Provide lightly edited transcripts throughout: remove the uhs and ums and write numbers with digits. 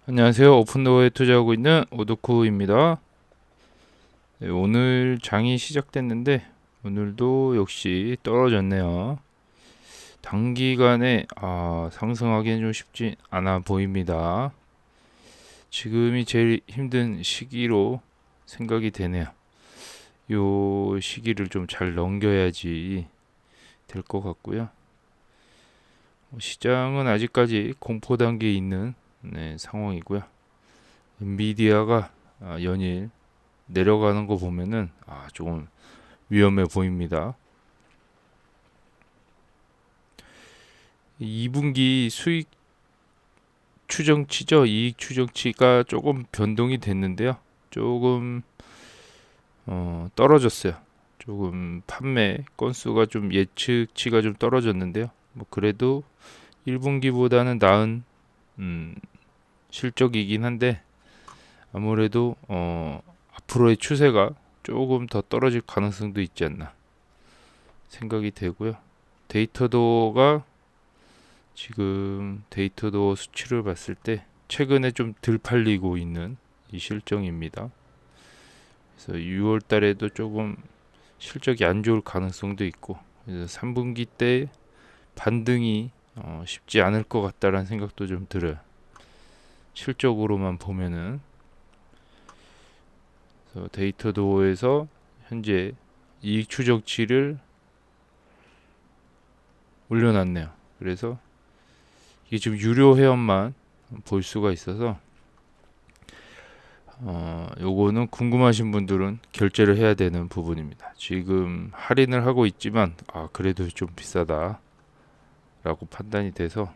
안녕하세요. 오픈도어에 투자하고 있는 오도쿠입니다. 네, 오늘 장이 시작됐는데 오늘도 역시 떨어졌네요. 단기간에 상승하기는 좀 쉽지 않아 보입니다. 지금이 제일 힘든 시기로 생각이 되네요. 요 시기를 좀 잘 넘겨야지 될 것 같고요. 시장은 아직까지 공포 단계에 있는 상황이고요. 엔비디아가 연일 내려가는 거 보면은 조금 위험해 보입니다. 2분기 수익 추정치죠. 이익 추정치가 조금 변동이 됐는데요. 조금 떨어졌어요. 조금 판매 건수가 좀 예측치가 좀 떨어졌는데요. 뭐 그래도 1분기보다는 나은 실적이긴 한데 아무래도 앞으로의 추세가 조금 더 떨어질 가능성도 있지 않나 생각이 되고요. 데이터도가 지금 데이터도 수치를 봤을 때 최근에 좀 덜 팔리고 있는 이 실정입니다. 그래서 6월 달에도 조금 실적이 안 좋을 가능성도 있고, 그래서 3분기 때 반등이 쉽지 않을 것 같다라는 생각도 좀 들어요. 실적으로만 보면은. 그래서 데이터도에서 현재 이익 추정치를 올려놨네요. 그래서 이게 지금 유료 회원만 볼 수가 있어서 요거는 궁금하신 분들은 결제를 해야 되는 부분입니다. 지금 할인을 하고 있지만 그래도 좀 비싸다라고 판단이 돼서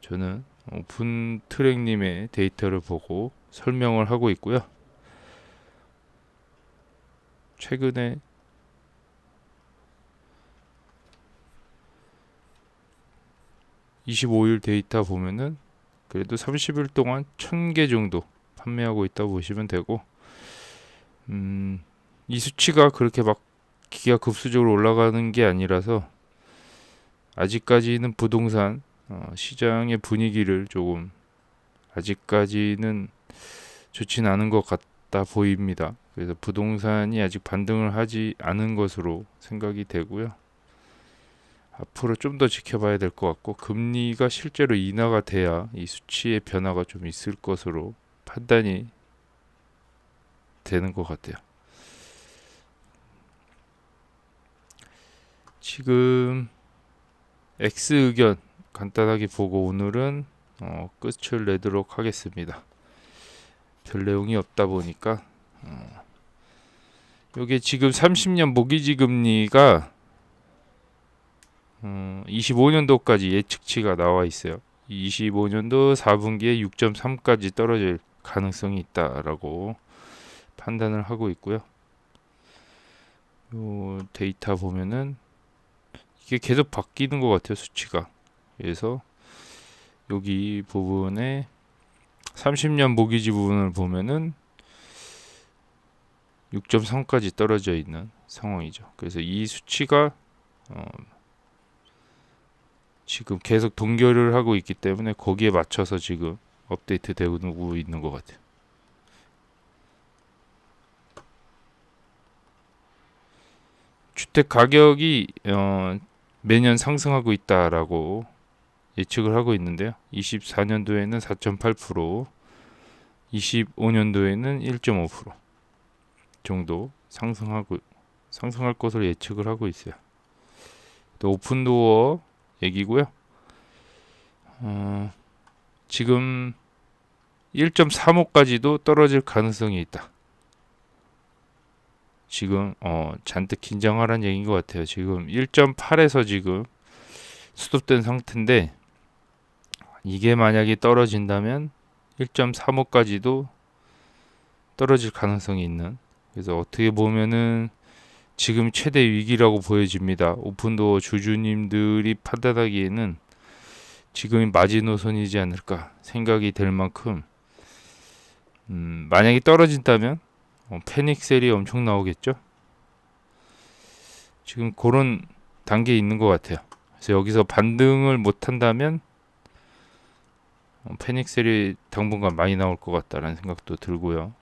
저는 오픈 트랙님의 데이터를 보고 설명을 하고 있고요. 최근에 25일 데이터 보면은 그래도 30일 동안 1000개 정도 판매하고 있다고 보시면 되고, 이 수치가 그렇게 막 기하급수적으로 올라가는 게 아니라서 아직까지는 부동산 시장의 분위기를 조금 아직까지는 좋진 않은 것 같다 보입니다. 그래서 부동산이 아직 반등을 하지 않은 것으로 생각이 되고요. 앞으로 좀 더 지켜봐야 될 것 같고, 금리가 실제로 인하가 돼야 이 수치의 변화가 좀 있을 것으로 판단이 되는 것 같아요. 지금 X 의견 간단하게 보고 오늘은 끝을 내도록 하겠습니다. 별 내용이 없다 보니까 이게 지금 30년 모기지 금리가 25년도까지 예측치가 나와 있어요. 25년도 4분기에 6.3까지 떨어질 가능성이 있다라고 판단을 하고 있고요. 요 데이터 보면은 이게 계속 바뀌는 것 같아요, 수치가. 그래서 여기 부분에 30년 모기지 부분을 보면은 6.3까지 떨어져 있는 상황이죠. 그래서 이 수치가 어, 지금 계속 동결을 하고 있기 때문에 거기에 맞춰서 지금 업데이트 되고 있는 것 같아요. 주택 가격이 매년 상승하고 있다라고 예측을 하고 있는데요. 24년도에는 4.8%, 25년도에는 1.5% 정도 상승할 것으로 예측을 하고 있어요. 또 오픈도어 얘기고요. 지금 1.35까지도 떨어질 가능성이 있다. 지금 잔뜩 긴장하라는 얘기인 것 같아요. 지금 1.8에서 지금 수급된 상태인데 이게 만약에 떨어진다면 1.35까지도 떨어질 가능성이 있는, 그래서 어떻게 보면은 지금 최대 위기라고 보여집니다. 오픈도어 주주님들이 판단하기에는 지금이 마지노선이지 않을까 생각이 될 만큼 만약에 떨어진다면 패닉셀이 엄청 나오겠죠. 지금 그런 단계에 있는 것 같아요. 그래서 여기서 반등을 못한다면 패닉셀이 당분간 많이 나올 것 같다라는 생각도 들고요.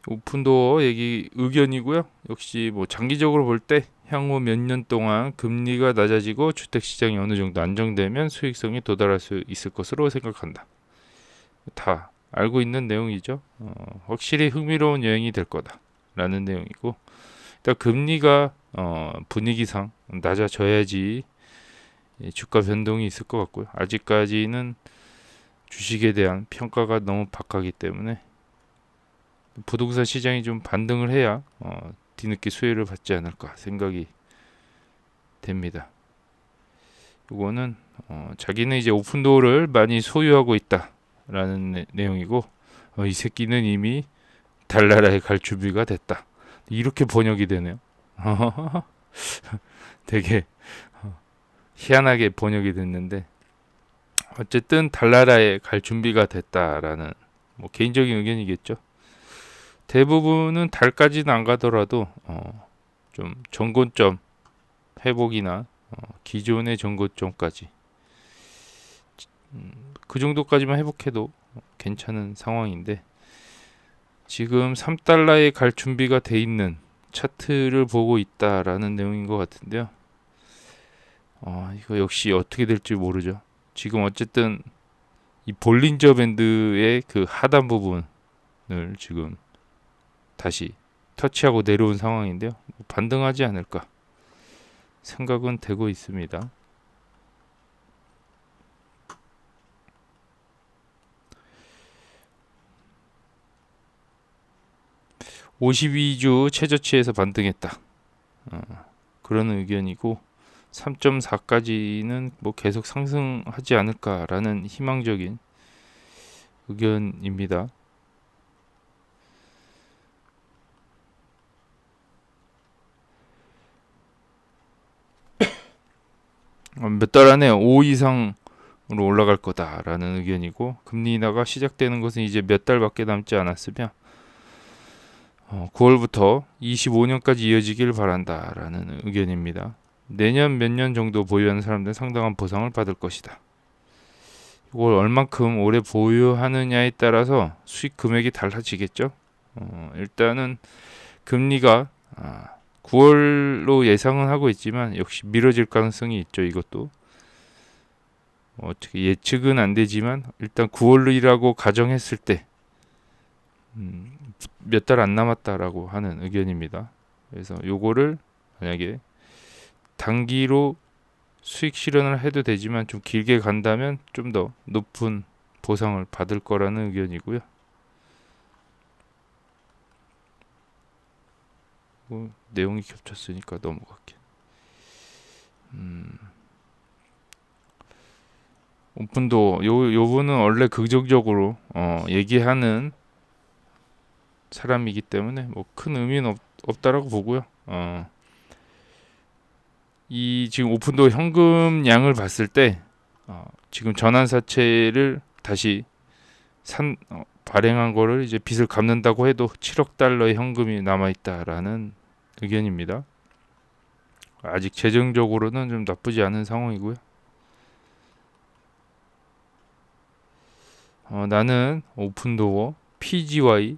오픈도어 얘기 의견이고요. 역시 뭐 장기적으로 볼 때 향후 몇 년 동안 금리가 낮아지고 주택 시장이 어느 정도 안정되면 수익성이 도달할 수 있을 것으로 생각한다. 다 알고 있는 내용이죠. 확실히 흥미로운 여행이 될 거다라는 내용이고, 일단 금리가 분위기상 낮아져야지 주가 변동이 있을 것 같고요. 아직까지는 주식에 대한 평가가 너무 박하기 때문에 부동산 시장이 좀 반등을 해야 뒤늦게 수혜를 받지 않을까 생각이 됩니다. 이거는 자기는 이제 오픈도어를 많이 소유하고 있다라는 내용이고, 이 새끼는 이미 달나라에 갈 준비가 됐다. 이렇게 번역이 되네요. 되게 희한하게 번역이 됐는데, 어쨌든 달나라에 갈 준비가 됐다라는 뭐 개인적인 의견이겠죠. 대부분은 달까지는 안 가더라도 좀 정고점 회복이나 기존의 정고점까지 그 정도까지만 회복해도 괜찮은 상황인데, 지금 3달러에 갈 준비가 돼 있는 차트를 보고 있다라는 내용인 것 같은데요. 이거 역시 어떻게 될지 모르죠. 지금 어쨌든 이 볼린저 밴드의 그 하단 부분을 지금 다시 터치하고 내려온 상황인데요. 반등하지 않을까 생각은 되고 있습니다. 52주 최저치에서 반등했다. 그런 의견이고, 3.4까지는 뭐 계속 상승하지 않을까라는 희망적인 의견입니다. 몇 달 안에 5 이상으로 올라갈 거다라는 의견이고, 금리 인하가 시작되는 것은 이제 몇 달밖에 남지 않았으며 9월부터 25년까지 이어지길 바란다라는 의견입니다. 내년 몇 년 정도 보유하는 사람들은 상당한 보상을 받을 것이다. 이걸 얼만큼 오래 보유하느냐에 따라서 수익 금액이 달라지겠죠. 일단은 금리가 9월로 예상은 하고 있지만 역시 미뤄질 가능성이 있죠. 이것도 어떻게 예측은 안 되지만 일단 9월이라고 가정했을 때 몇 달 안 남았다라고 하는 의견입니다. 그래서 요거를 만약에 단기로 수익 실현을 해도 되지만 좀 길게 간다면 좀 더 높은 보상을 받을 거라는 의견이고요. 내용이 겹쳤으니까 넘어갈게. 오픈도 요분은 원래 긍정적으로 얘기하는 사람이기 때문에 뭐 큰 의미는 없다라고 보고요. 이 지금 오픈도 현금량을 봤을 때 지금 전환사채를 다시 발행한 거를 이제 빚을 갚는다고 해도 7억 달러의 현금이 남아 있다라는 의견입니다. 아직 재정적으로는 좀 나쁘지 않은 상황이고요. 나는 오픈도어, PGY,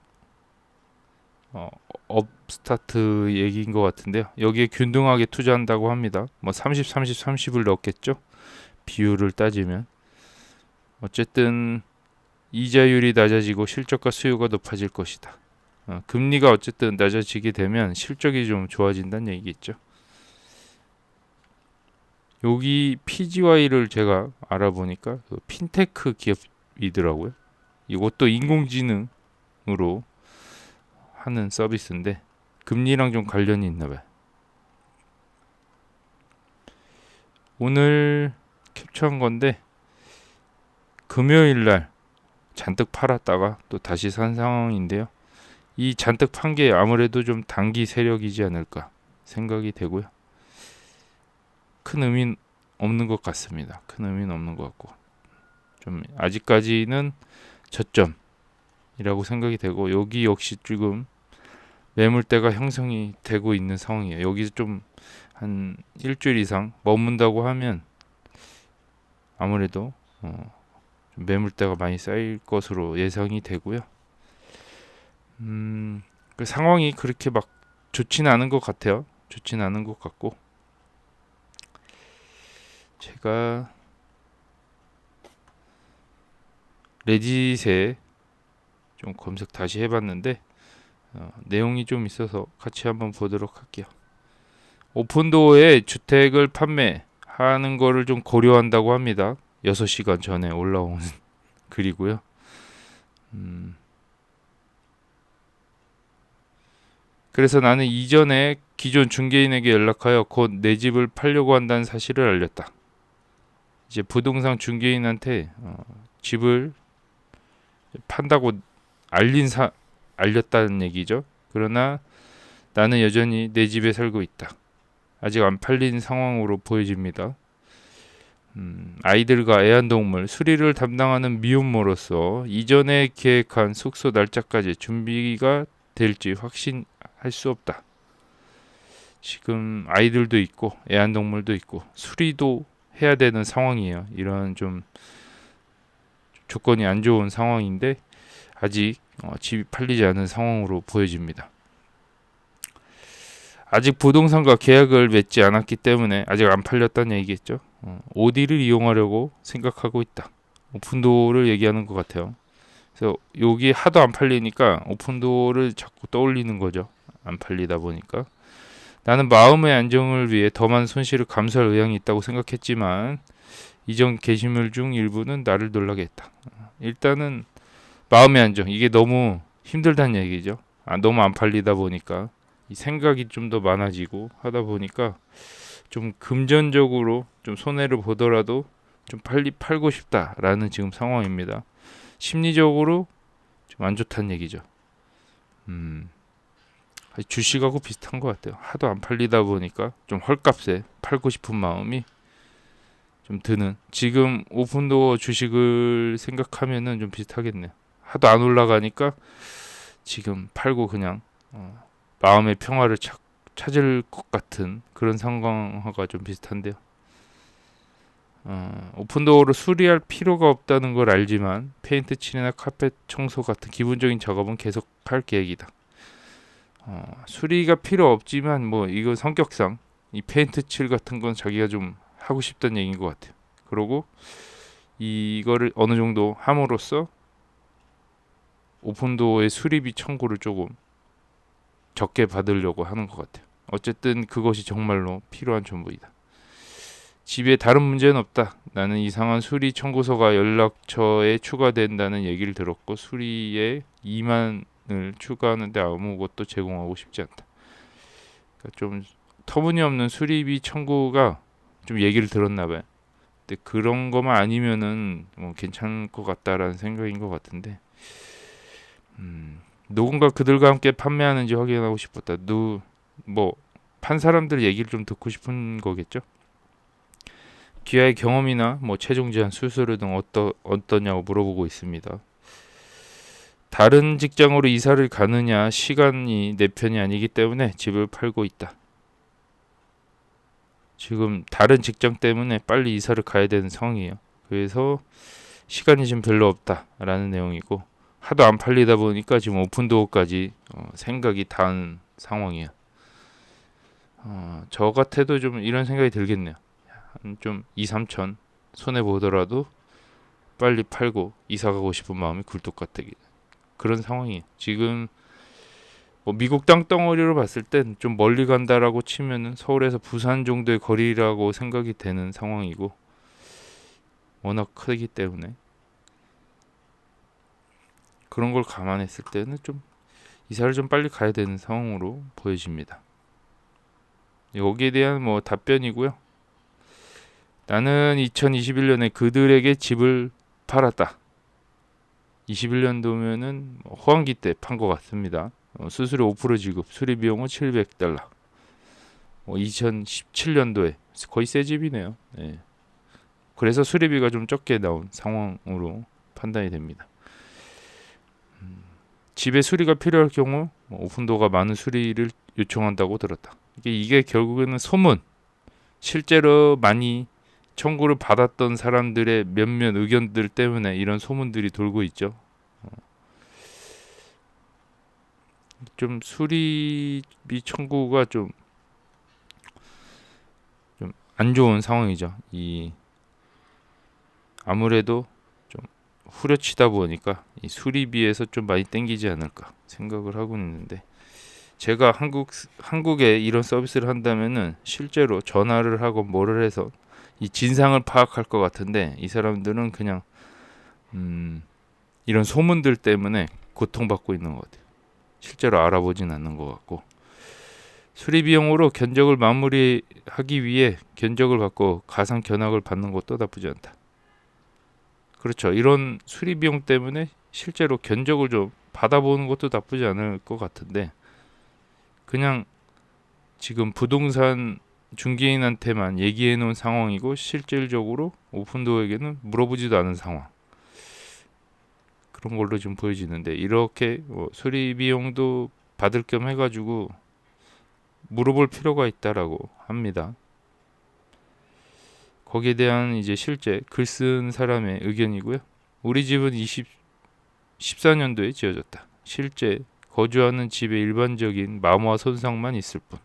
업스타트 얘기인 것 같은데요. 여기에 균등하게 투자한다고 합니다. 뭐 30, 30, 30을 넣겠죠. 비율을 따지면 어쨌든 이자율이 낮아지고 실적과 수요가 높아질 것이다. 금리가 어쨌든 낮아지게 되면 실적이 좀 좋아진다는 얘기겠죠. 여기 PGY를 제가 알아보니까 그 핀테크 기업이더라고요. 이것도 인공지능으로 하는 서비스인데 금리랑 좀 관련이 있나 봐요. 오늘 캡처한 건데 금요일 날 잔뜩 팔았다가 또 다시 산 상황인데요. 이 잔뜩 판 게 아무래도 좀 단기 세력이지 않을까 생각이 되고요. 큰 의미는 없는 것 같습니다. 큰 의미는 없는 것 같고 좀 아직까지는 저점이라고 생각이 되고, 여기 역시 지금 매물대가 형성이 되고 있는 상황이에요. 여기서 좀 한 일주일 이상 머문다고 하면 아무래도 좀 매물대가 많이 쌓일 것으로 예상이 되고요. 그 상황이 그렇게 막 좋지는 않은 것 같아요. 좋지는 않은 것 같고, 제가 레딧에 좀 검색 다시 해봤는데 내용이 좀 있어서 같이 한번 보도록 할게요. 오픈도어에 주택을 판매하는 거를 좀 고려한다고 합니다. 6시간 전에 올라오는 글이고요. 그래서 나는 이전에 기존 중개인에게 연락하여 곧 내 집을 팔려고 한다는 사실을 알렸다. 이제 부동산 중개인한테 집을 판다고 알렸다는 얘기죠. 그러나 나는 여전히 내 집에 살고 있다. 아직 안 팔린 상황으로 보여집니다. 아이들과 애완동물 수리를 담당하는 미혼모로서 이전에 계획한 숙소 날짜까지 준비가 될지 확신할 수 없다. 지금 아이들도 있고 애완동물도 있고 수리도 해야 되는 상황이에요. 이런 좀 조건이 안 좋은 상황인데 아직 집이 팔리지 않은 상황으로 보여집니다. 아직 부동산과 계약을 맺지 않았기 때문에 아직 안 팔렸다는 얘기겠죠. 오디를 이용하려고 생각하고 있다. 오픈도어를 얘기하는 것 같아요. 그래서 여기 하도 안 팔리니까 오픈도어를 자꾸 떠올리는 거죠. 안 팔리다 보니까. 나는 마음의 안정을 위해 더 많은 손실을 감수할 의향이 있다고 생각했지만 이전 게시물 중 일부는 나를 놀라게 했다. 일단은 마음의 안정, 이게 너무 힘들다는 얘기죠. 너무 안 팔리다 보니까 이 생각이 좀 더 많아지고 하다 보니까 좀 금전적으로 좀 손해를 보더라도 좀 빨리 팔고 싶다라는 지금 상황입니다. 심리적으로 좀 안 좋다는 얘기죠. 주식하고 비슷한 것 같아요. 하도 안 팔리다 보니까 좀 헐값에 팔고 싶은 마음이 좀 드는, 지금 오픈도어 주식을 생각하면은 좀 비슷하겠네요. 하도 안 올라가니까 지금 팔고 그냥 마음의 평화를 찾을 것 같은 그런 상황과 좀 비슷한데요. 오픈도어로 수리할 필요가 없다는 걸 알지만 페인트 칠이나 카펫 청소 같은 기본적인 작업은 계속 할 계획이다. 수리가 필요 없지만 뭐 이거 성격상 이 페인트 칠 같은 건 자기가 좀 하고 싶다는 얘기인 것 같아요. 그리고 이거를 어느 정도 함으로써 오픈도어의 수리비 청구를 조금 적게 받으려고 하는 것 같아요. 어쨌든 그것이 정말로 필요한 전부이다. 집에 다른 문제는 없다. 나는 이상한 수리 청구서가 연락처에 추가된다는 얘기를 들었고 수리에 2만을 추가하는데 아무것도 제공하고 싶지 않다. 그러니까 좀 터무니없는 수리비 청구가 좀 얘기를 들었나 봐요. 근데 그런 것만 아니면은 뭐 괜찮을 것 같다라는 생각인 것 같은데, 누군가 그들과 함께 판매하는지 확인하고 싶었다. 뭐 판 사람들 얘기를 좀 듣고 싶은 거겠죠. 기아의 경험이나 뭐 최종 제한 수수료 등 어떠냐고 물어보고 있습니다. 다른 직장으로 이사를 가느냐 시간이 내 편이 아니기 때문에 집을 팔고 있다. 지금 다른 직장 때문에 빨리 이사를 가야 되는 상황이에요. 그래서 시간이 좀 별로 없다라는 내용이고, 하도 안 팔리다 보니까 지금 오픈도어까지 생각이 닿은 상황이에요. 저 같아도 좀 이런 생각이 들겠네요. 좀 2, 3천 손해 보더라도 빨리 팔고 이사 가고 싶은 마음이 굴뚝 같다기, 그런 상황이에요. 지금 뭐 미국 땅덩어리로 봤을 땐 좀 멀리 간다라고 치면은 서울에서 부산 정도의 거리라고 생각이 되는 상황이고, 워낙 크기 때문에 그런 걸 감안했을 때는 좀 이사를 좀 빨리 가야 되는 상황으로 보여집니다. 여기에 대한 뭐 답변이고요. 나는 2021년에 그들에게 집을 팔았다. 21년도면은 호황기 때 판 것 같습니다. 수수료 5% 지급, 수리 비용은 $700. 2017년도에 거의 새 집이네요. 네. 그래서 수리비가 좀 적게 나온 상황으로 판단이 됩니다. 집에 수리가 필요할 경우 오픈도어가 많은 수리를 요청한다고 들었다. 이게 결국에는 소문, 실제로 많이 청구를 받았던 사람들의 몇몇 의견들 때문에 이런 소문들이 돌고 있죠. 좀 수리비 청구가 좀 안 좋은 상황이죠. 아무래도 좀 후려치다 보니까 이 수리비에서 좀 많이 땡기지 않을까 생각을 하고 있는데, 제가 한국에 이런 서비스를 한다면은 실제로 전화를 하고 뭐를 해서 이 진상을 파악할 것 같은데, 이 사람들은 그냥 이런 소문들 때문에 고통받고 있는 것 같아요. 실제로 알아보진 않는 것 같고, 수리 비용으로 견적을 마무리하기 위해 견적을 받고 가상 견학을 받는 것도 나쁘지 않다. 그렇죠. 이런 수리 비용 때문에 실제로 견적을 좀 받아보는 것도 나쁘지 않을 것 같은데, 그냥 지금 부동산 중개인한테만 얘기해 놓은 상황이고 실질적으로 오픈도어에게는 물어보지도 않은 상황, 그런 걸로 좀 보여지는데, 이렇게 수리 비용도 받을 겸 해가지고 물어볼 필요가 있다라고 합니다. 거기에 대한 이제 실제 글 쓴 사람의 의견이고요. 우리 집은 14년도에 지어졌다. 실제 거주하는 집의 일반적인 마모와 손상만 있을 뿐.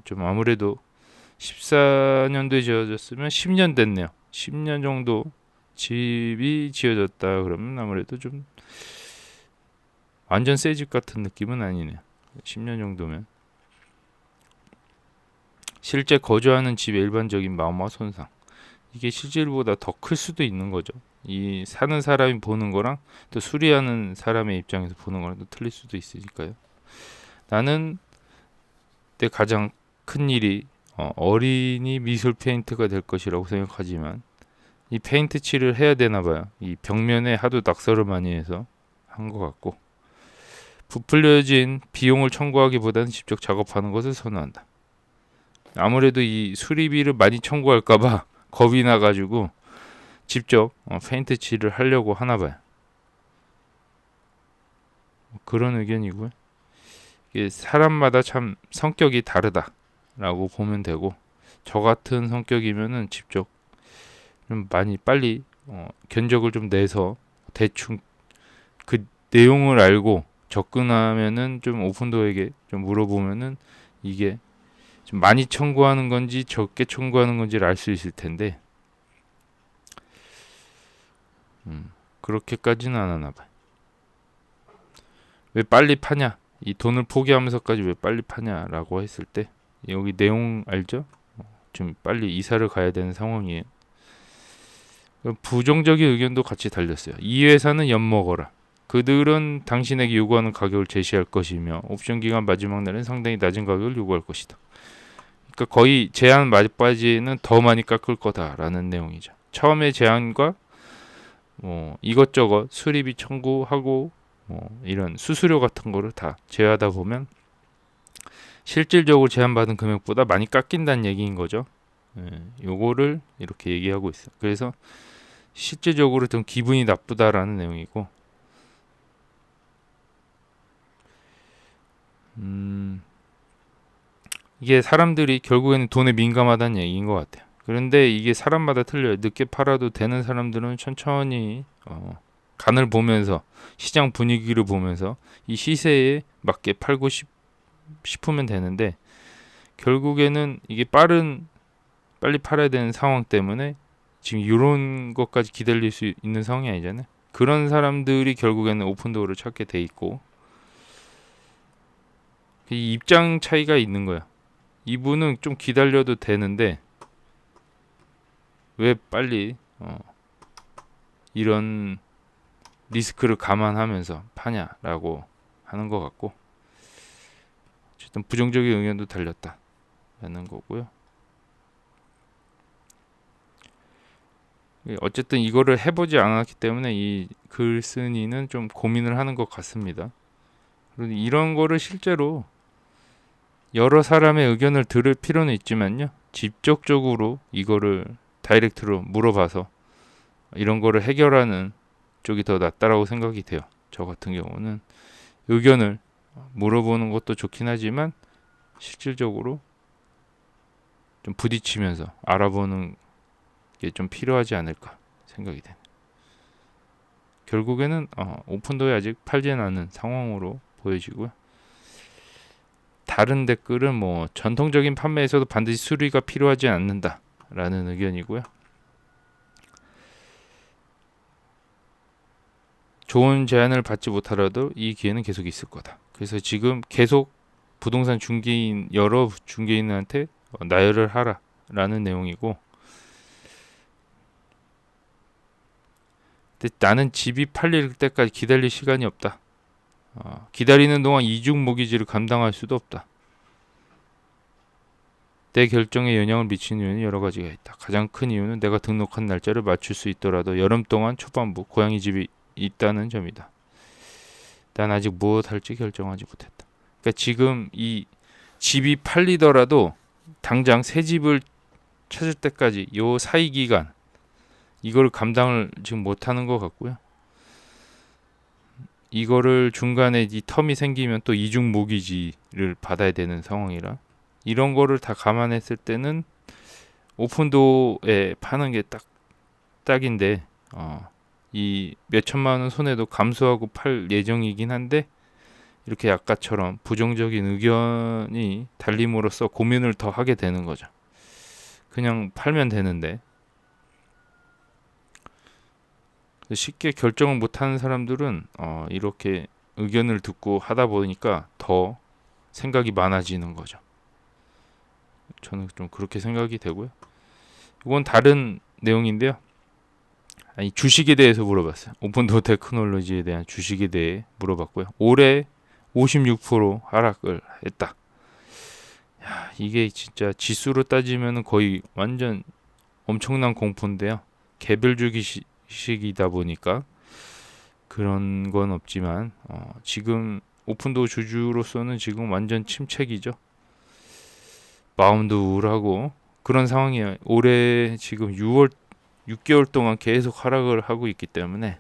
좀 아무래도 14년도에 지어졌으면 10년 됐네요. 10년 정도 집이 지어졌다 그러면 아무래도 좀 완전 새 집 같은 느낌은 아니네요. 10년 정도면. 실제 거주하는 집의 일반적인 마모와 손상, 이게 실질보다 더 클 수도 있는 거죠. 이 사는 사람이 보는 거랑 또 수리하는 사람의 입장에서 보는 거랑 또 틀릴 수도 있으니까요. 나는 내 가장 큰 일이 어린이 미술 페인트가 될 것이라고 생각하지만, 이 페인트 칠을 해야 되나 봐요. 이 벽면에 하도 낙서를 많이 해서 한 것 같고, 부풀려진 비용을 청구하기보다는 직접 작업하는 것을 선호한다. 아무래도 이 수리비를 많이 청구할까봐 겁이 나가지고 직접 페인트 칠을 하려고 하나 봐요. 그런 의견이고요. 이게 사람마다 참 성격이 다르다라고 보면 되고, 저 같은 성격이면은 직접 좀 많이 빨리 견적을 좀 내서 대충 그 내용을 알고 접근하면은, 좀 오픈도어에게 좀 물어보면은 이게 좀 많이 청구하는 건지 적게 청구하는 건지를 알 수 있을 텐데, 그렇게까지는 안 하나 봐요. 왜 빨리 파냐? 이 돈을 포기하면서까지 왜 빨리 파냐라고 했을 때, 여기 내용 알죠? 좀 빨리 이사를 가야 되는 상황이에요. 부정적인 의견도 같이 달렸어요. 이 회사는 엿먹어라. 그들은 당신에게 요구하는 가격을 제시할 것이며 옵션 기간 마지막 날엔 상당히 낮은 가격을 요구할 것이다. 그러니까 거의 제한 말까지는 더 많이 깎을 거다라는 내용이죠. 처음에 제한과 이것저것 수리비 청구하고 이런 수수료 같은 거를 다 제하다 보면 실질적으로 제한받은 금액보다 많이 깎인다는 얘기인 거죠. 요거를 이렇게 얘기하고 있어요. 그래서 실질적으로 좀 기분이 나쁘다라는 내용이고, 이게 사람들이 결국에는 돈에 민감하다는 얘기인 것 같아요. 그런데 이게 사람마다 틀려요. 늦게 팔아도 되는 사람들은 천천히 간을 보면서, 시장 분위기를 보면서 이 시세에 맞게 팔고 싶으면 되는데, 결국에는 이게 빨리 팔아야 되는 상황 때문에 지금 이런 것까지 기다릴 수 있는 상황이 아니잖아요. 그런 사람들이 결국에는 오픈도어를 찾게 돼 있고, 이 입장 차이가 있는 거야. 이분은 좀 기다려도 되는데 왜 빨리 이런 리스크를 감안하면서 파냐라고 하는 것 같고, 어쨌든 부정적인 의견도 달렸다라는 거고요. 어쨌든 이거를 해보지 않았기 때문에 이 글쓴이는 좀 고민을 하는 것 같습니다. 그리고 이런 거를 실제로 여러 사람의 의견을 들을 필요는 있지만요, 직접적으로 이거를 다이렉트로 물어봐서 이런 거를 해결하는 쪽이 더 낫다라고 생각이 돼요. 저 같은 경우는 의견을 물어보는 것도 좋긴 하지만 실질적으로 좀 부딪히면서 알아보는 게 좀 필요하지 않을까 생각이 되네. 결국에는 오픈도어에 아직 팔지는 않은 상황으로 보여지고요. 다른 댓글은 뭐 전통적인 판매에서도 반드시 수리가 필요하지 않는다라는 의견이고요. 좋은 제안을 받지 못하더라도 이 기회는 계속 있을 거다. 그래서 지금 계속 부동산 중개인 여러 중개인한테 나열을 하라라는 내용이고, 근데 나는 집이 팔릴 때까지 기다릴 시간이 없다. 기다리는 동안 이중 모기지를 감당할 수도 없다. 내 결정에 영향을 미치는 이유는 여러 가지가 있다. 가장 큰 이유는 내가 등록한 날짜를 맞출 수 있더라도 여름 동안 초반부 고양이 집이 있다는 점이다. 난 아직 무엇 할지 결정하지 못했다. 그러니까 지금 이 집이 팔리더라도 당장 새 집을 찾을 때까지 요 사이 기간 이걸 감당을 지금 못하는 것 같고요. 이거를 중간에 이 텀이 생기면 또 이중 모기지를 받아야 되는 상황이라 이런 거를 다 감안했을 때는 오픈도어에 파는 게 딱인데 이 몇천만 원 손해도 감수하고 팔 예정이긴 한데 이렇게 아까처럼 부정적인 의견이 달림으로써 고민을 더 하게 되는 거죠. 그냥 팔면 되는데 쉽게 결정을 못하는 사람들은 이렇게 의견을 듣고 하다 보니까 더 생각이 많아지는 거죠. 저는 좀 그렇게 생각이 되고요. 이건 다른 내용인데요. 아니, 주식에 대해서 물어봤어요. 오픈도어 테크놀로지에 대한 주식에 대해 물어봤고요. 올해 56% 하락을 했다. 야, 이게 진짜 지수로 따지면 거의 완전 엄청난 공포인데요. 개별 주식이다 보니까 그런 건 없지만 지금 오픈도어 주주로서는 지금 완전 침체기죠. 마음도 우울하고 그런 상황이에요. 올해 지금 6개월 동안 계속 하락을 하고 있기 때문에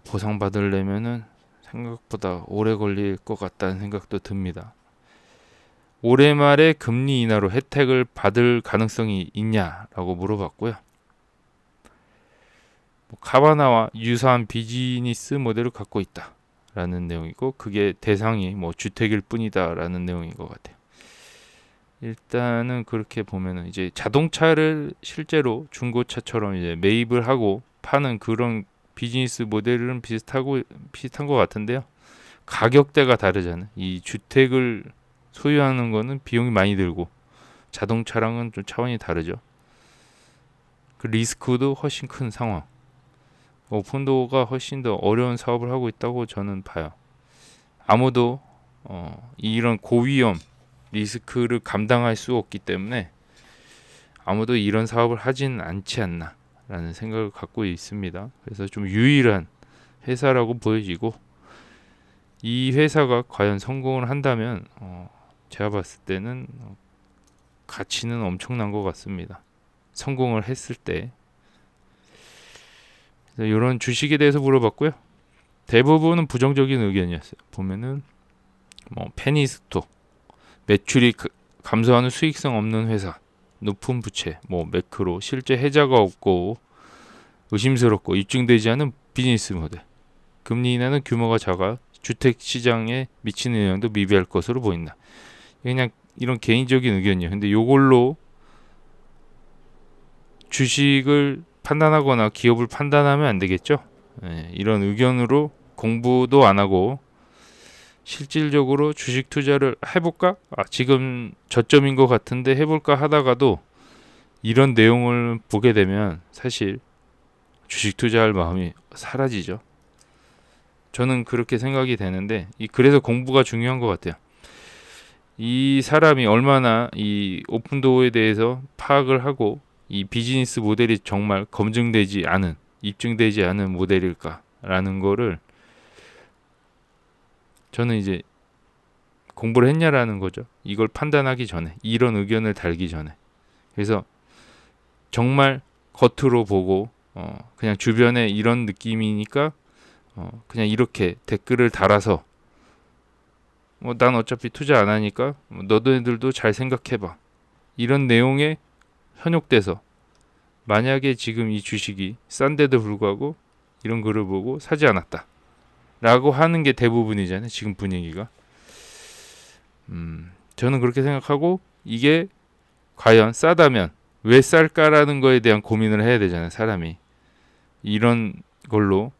보상받으려면은 생각보다 오래 걸릴 것 같다는 생각도 듭니다. 올해 말에 금리 인하로 혜택을 받을 가능성이 있냐라고 물어봤고요. 카바나와 유사한 비즈니스 모델을 갖고 있다라는 내용이고 그게 대상이 주택일 뿐이다라는 내용인 것 같아요. 일단은 그렇게 보면은 이제 자동차를 실제로 중고차처럼 이제 매입을 하고 파는 그런 비즈니스 모델은 비슷한 것 같은데요. 가격대가 다르잖아요. 이 주택을 소유하는 거는 비용이 많이 들고 자동차랑은 좀 차원이 다르죠. 그 리스크도 훨씬 큰 상황. 오픈도어가 훨씬 더 어려운 사업을 하고 있다고 저는 봐요. 아무도 이런 고위험 리스크를 감당할 수 없기 때문에 아무도 이런 사업을 하진 않지 않나 라는 생각을 갖고 있습니다. 그래서 좀 유일한 회사라고 보여지고 이 회사가 과연 성공을 한다면 제가 봤을 때는 가치는 엄청난 것 같습니다. 성공을 했을 때. 이런 주식에 대해서 물어봤고요. 대부분은 부정적인 의견이었어요. 보면은 페니스토 매출이 감소하는 수익성 없는 회사, 높은 부채, 매크로 실제 해자가 없고 의심스럽고 입증되지 않은 비즈니스 모델, 금리 인하는 규모가 작아 주택 시장에 미치는 영향도 미비할 것으로 보인다. 그냥 이런 개인적인 의견이에요. 근데 이걸로 주식을 판단하거나 기업을 판단하면 안 되겠죠. 이런 의견으로 공부도 안 하고 실질적으로 주식 투자를 해볼까? 지금 저점인 것 같은데 해볼까 하다가도 이런 내용을 보게 되면 사실 주식 투자할 마음이 사라지죠. 저는 그렇게 생각이 되는데 그래서 공부가 중요한 것 같아요. 이 사람이 얼마나 이 오픈도어에 대해서 파악을 하고 이 비즈니스 모델이 정말 검증되지 않은, 입증되지 않은 모델일까라는 거를 저는 이제 공부를 했냐라는 거죠. 이걸 판단하기 전에, 이런 의견을 달기 전에. 그래서 정말 겉으로 보고 그냥 주변에 이런 느낌이니까 그냥 이렇게 댓글을 달아서 난 어차피 투자 안 하니까 너희들도 잘 생각해봐. 이런 내용에 현혹돼서 만약에 지금 이 주식이 싼데도 불구하고 이런 글을 보고 사지 않았다 라고 하는 게 대부분이잖아요. 지금 분위기가. 저는 그렇게 생각하고 이게 과연 싸다면 왜 쌀까라는 거에 대한 고민을 해야 되잖아요. 사람이. 이런 걸로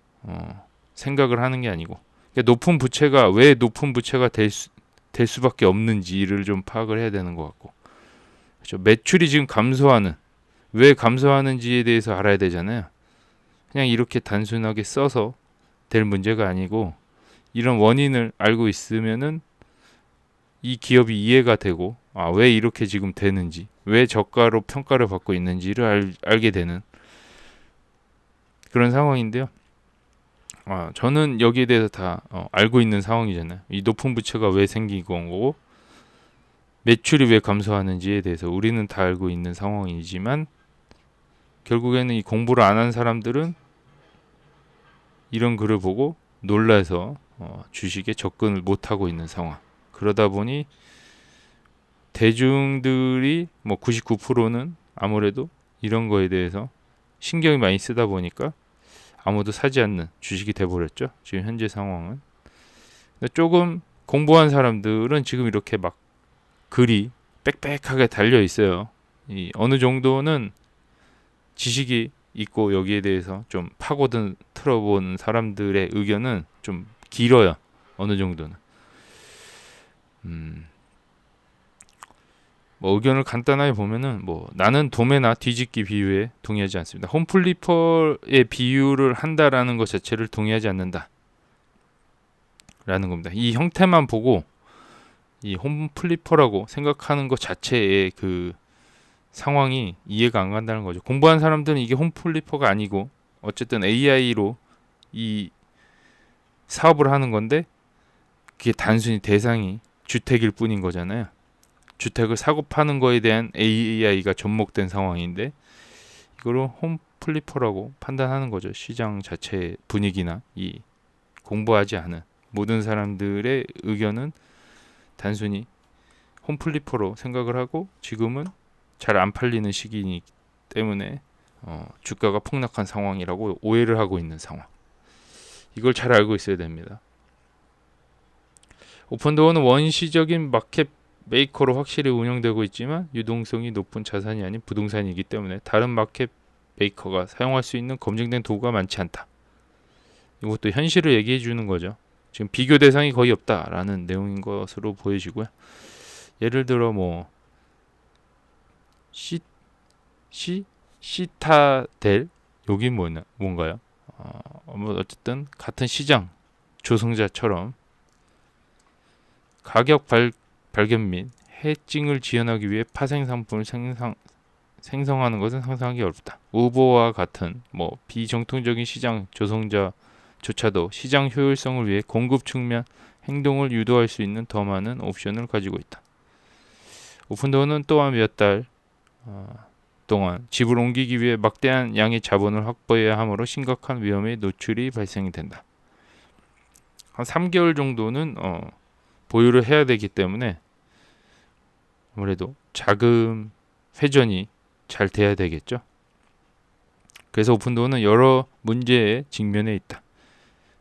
생각을 하는 게 아니고 그러니까 높은 부채가 왜 높은 부채가 될 수밖에 없는지를 좀 파악을 해야 되는 것 같고 그렇죠? 매출이 지금 감소하는 왜 감소하는지에 대해서 알아야 되잖아요. 그냥 이렇게 단순하게 써서 될 문제가 아니고 이런 원인을 알고 있으면은 이 기업이 이해가 되고 왜 이렇게 지금 되는지 왜 저가로 평가를 받고 있는지를 알게 되는 그런 상황인데요. 저는 여기에 대해서 다 알고 있는 상황이잖아요. 이 높은 부채가 왜 생기고 온 거고 매출이 왜 감소하는지에 대해서 우리는 다 알고 있는 상황이지만 결국에는 이 공부를 안 한 사람들은 이런 글을 보고 놀라서 주식에 접근을 못하고 있는 상황. 그러다 보니 대중들이 뭐 99%는 아무래도 이런 거에 대해서 신경이 많이 쓰다 보니까 아무도 사지 않는 주식이 돼버렸죠. 지금 현재 상황은. 조금 공부한 사람들은 지금 이렇게 막 글이 빽빽하게 달려 있어요. 이 어느 정도는 지식이 있고 여기에 대해서 좀 파고든 틀어본 사람들의 의견은 좀 길어요. 어느 정도는. 뭐 의견을 간단하게 보면은 뭐 나는 도매나 뒤집기 비유에 동의하지 않습니다. 홈플리퍼의 비유를 한다라는 것 자체를 동의하지 않는다. 라는 겁니다. 이 형태만 보고 이 홈플리퍼라고 생각하는 것 자체의 그 상황이 이해가 안 간다는 거죠. 공부한 사람들은 이게 홈플리퍼가 아니고 어쨌든 AI로 이 사업을 하는 건데 그게 단순히 대상이 주택일 뿐인 거잖아요. 주택을 사고 파는 거에 대한 AI가 접목된 상황인데 이거를 홈플리퍼라고 판단하는 거죠. 시장 자체의 분위기나 이 공부하지 않은 모든 사람들의 의견은 단순히 홈플리퍼로 생각을 하고 지금은 잘 안 팔리는 시기이기 때문에 주가가 폭락한 상황이라고 오해를 하고 있는 상황. 이걸 잘 알고 있어야 됩니다. 오픈도어는 원시적인 마켓 메이커로 확실히 운영되고 있지만 유동성이 높은 자산이 아닌 부동산이기 때문에 다른 마켓 메이커가 사용할 수 있는 검증된 도구가 많지 않다. 이것도 현실을 얘기해 주는 거죠. 지금 비교 대상이 거의 없다라는 내용인 것으로 보여지고요. 예를 들어 뭐 시타델 여기 뭔가요? 뭐 어쨌든 같은 시장 조성자처럼 가격 발견 및 해칭을 지원하기 위해 파생 상품을 생성하는 것은 상상하기 어렵다. 우버와 같은 뭐 비정통적인 시장 조성자조차도 시장 효율성을 위해 공급 측면 행동을 유도할 수 있는 더 많은 옵션을 가지고 있다. 오픈도어는 또한 몇 달 동안 집을 옮기기 위해 막대한 양의 자본을 확보해야 하므로 심각한 위험에 노출이 발생이 된다. 한 3개월 정도는 보유를 해야 되기 때문에 아무래도 자금 회전이 잘 돼야 되겠죠. 그래서 오픈도어는 여러 문제에 직면해 있다.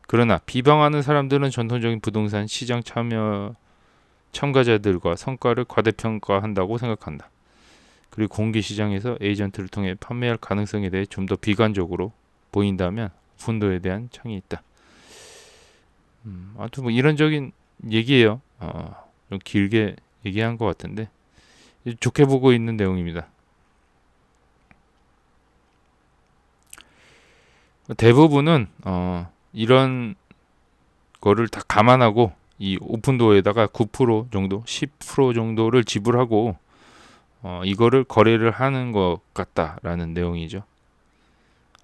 그러나 비방하는 사람들은 전통적인 부동산 시장 참가자들과 성과를 과대평가한다고 생각한다. 그리고 공개시장에서 에이전트를 통해 판매할 가능성에 대해 좀 더 비관적으로 보인다면 오픈도어에 대한 창이 있다. 아무튼 뭐 이런적인 얘기예요. 좀 길게 얘기한 것 같은데 좋게 보고 있는 내용입니다. 대부분은 이런 거를 다 감안하고 이 오픈도어에다가 9% 정도, 10% 정도를 지불하고 이거를 거래를 하는 것 같다라는 내용이죠.